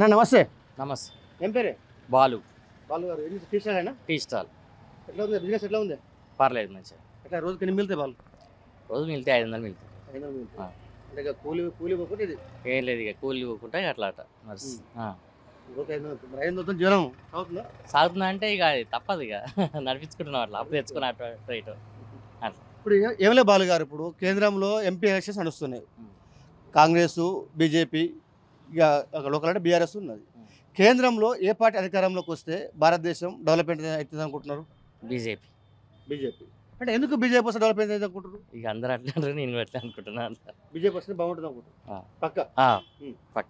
నమస్తే. నమస్తే. ఏం పేరే? బాలు. బాలు గారు టీ స్టాల్ టీ స్టాల్. ఎట్లా ఉంది బిజినెస్? ఎట్లా ఉంది? పర్లేదు మంచిగా. ఎట్లా రోజుకి ఎన్ని మిగులుతాయి బాలు? రోజు మిగిలితే 500 మిగులుతాయి. 500 మిగులుతాయి. అంటే ఇక కూలి పోకుండా ఇది ఏం లేదు, ఇక కూలి పోకుంటే అట్లా మరి రోజుకి 500. మరి 500 జీవనం అవుతుందా? సాగుతుందా అంటే ఇక అది తప్పదు, ఇక నడిపించుకుంటున్నాం అట్లా, అప్పు తెచ్చుకుని అట్లా ఇటు అట్లా. ఇప్పుడు ఏమలే బాలు గారు, ఇప్పుడు కేంద్రంలో ఎంపీ ఎలక్షన్స్ నడుస్తున్నాయి. కాంగ్రెస్, బీజేపీ, ఇక లోకల్ అంటే బీఆర్ఎస్ ఉన్నది. కేంద్రంలో ఏ పార్టీ అధికారంలోకి వస్తే భారతదేశం డెవలప్మెంట్ అవుతుంది అనుకుంటున్నారు? బీజేపీ. బీజేపీ అంటే ఎందుకు బీజేపీ వస్తే డెవలప్మెంట్ అవుతుంది అనుకుంటారు? ఇక అందరూ అట్లా అంటారు, నేను అట్లా అనుకుంటున్నాను. బీజేపీ వస్తే బాగుంటుంది అనుకుంటారు పక్క. పక్క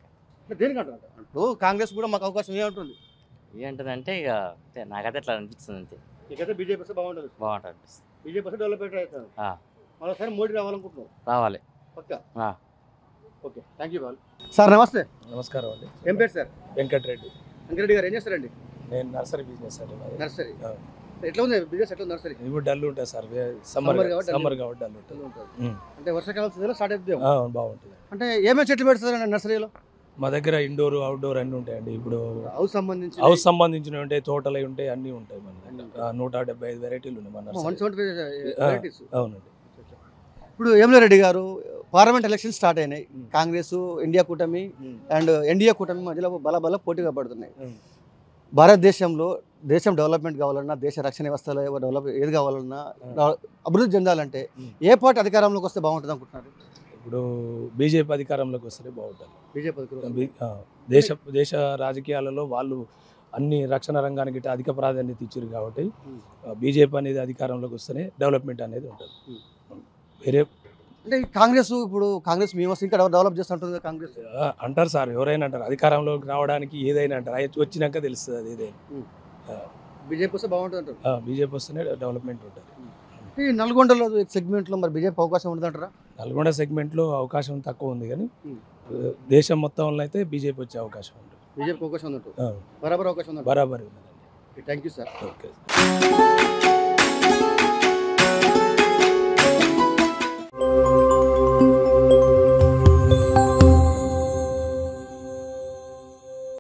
దేనికంటారు? ఇప్పుడు కాంగ్రెస్ కూడా మాకు అవకాశం ఏముంటుంది ఏంటంటే ఇక నాకైతే అట్లా అనిపిస్తుంది అంతే. ఇకైతే బీజేపీ వస్తే బాగుంటుంది అనిపిస్తుంది. బీజేపీ వస్తే డెవలప్మెంట్ అవుతుంది. మరోసారి మోడీ రావాలనుకుంటున్నాం రావాలి పక్క. Okay, thank you Balu. Sir నమస్తే. నమస్కారం అండి. ఏం పేరు సార్? వెంకటరెడ్డి. వెంకటరెడ్డి గారు ఏం చేస్తారండి? నేను నర్సరీ బిజినెస్ అండి. నర్సరీ. ఎట్లా ఉంది బిజినెస్? ఎట్లా ఉంది నర్సరీ? ఇప్పుడు డల్ ఉంటుంది సార్, సమ్మర్ కాబట్టి డల్ ఉంటుంది. అంటే వర్షాకాలం సీజన్లో స్టార్ట్ అవుతుంది. బాగుంటుంది. అంటే ఏమేమి చెట్లు పెడతారండి నర్సరీలో? మా దగ్గర ఇండోర్ అవుట్డోర్ అన్నీ ఉంటాయండి. ఇప్పుడు హౌస్ సంబంధించినవి ఉంటాయి, తోటలు ఉంటాయి, అన్నీ ఉంటాయి మన దగ్గర. 175 వెరైటీలు ఉన్నాయి మన నర్సరీ. 175 varieties. అవునండి. ఇప్పుడు ఏమలరెడ్డి గారు, పార్లమెంట్ ఎలక్షన్ స్టార్ట్ అయినాయి. కాంగ్రెస్, ఇండియా కూటమి అండ్ ఎన్డీఏ కూటమి మధ్యలో బల పోటీగా పడుతున్నాయి. భారతదేశంలో దేశం డెవలప్మెంట్ కావాలన్నా, దేశ రక్షణ వ్యవస్థలో ఏది కావాలన్నా, అభివృద్ధి చెందాలంటే ఏ పార్టీ అధికారంలోకి వస్తే బాగుంటుంది అనుకుంటున్నారు? ఇప్పుడు బీజేపీ అధికారంలోకి వస్తే బాగుంటుంది. బీజేపీ దేశ రాజకీయాలలో వాళ్ళు అన్ని రక్షణ రంగానికి అధిక ప్రాధాన్యత ఇచ్చారు కాబట్టి బీజేపీ అనేది అధికారంలోకి వస్తేనే డెవలప్మెంట్ అనేది ఉంటుంది. వేరే అంటే కాంగ్రెస్ మేము వస్తే ఇంకా డెవలప్ చేస్తుంటుంది కాంగ్రెస్ అంటారు సార్, ఎవరైనా అంటారు. అధికారంలోకి రావడానికి ఏదైనా అంటారు, వచ్చినాక తెలుస్తుంది అది ఏదైనా. బీజేపీ వస్తే బాగుంటుంది అంటారు. బీజేపీ వస్తేనే డెవలప్మెంట్ ఉంటుంది. ఈ నల్గొండలో సెగ్మెంట్లో మరి బీజేపీ అవకాశం ఉంటుందంటారా? నల్గొండ సెగ్మెంట్లో అవకాశం తక్కువ ఉంది, కానీ దేశం మొత్తంలో అయితే బీజేపీ వచ్చే అవకాశం ఉంటుంది. బీజేపీ అవకాశం ఉందంటారు. బరాబర్ అవకాశం ఉంది. బరాబర్ ఉన్నదండి. Thank you sir. ఓకే.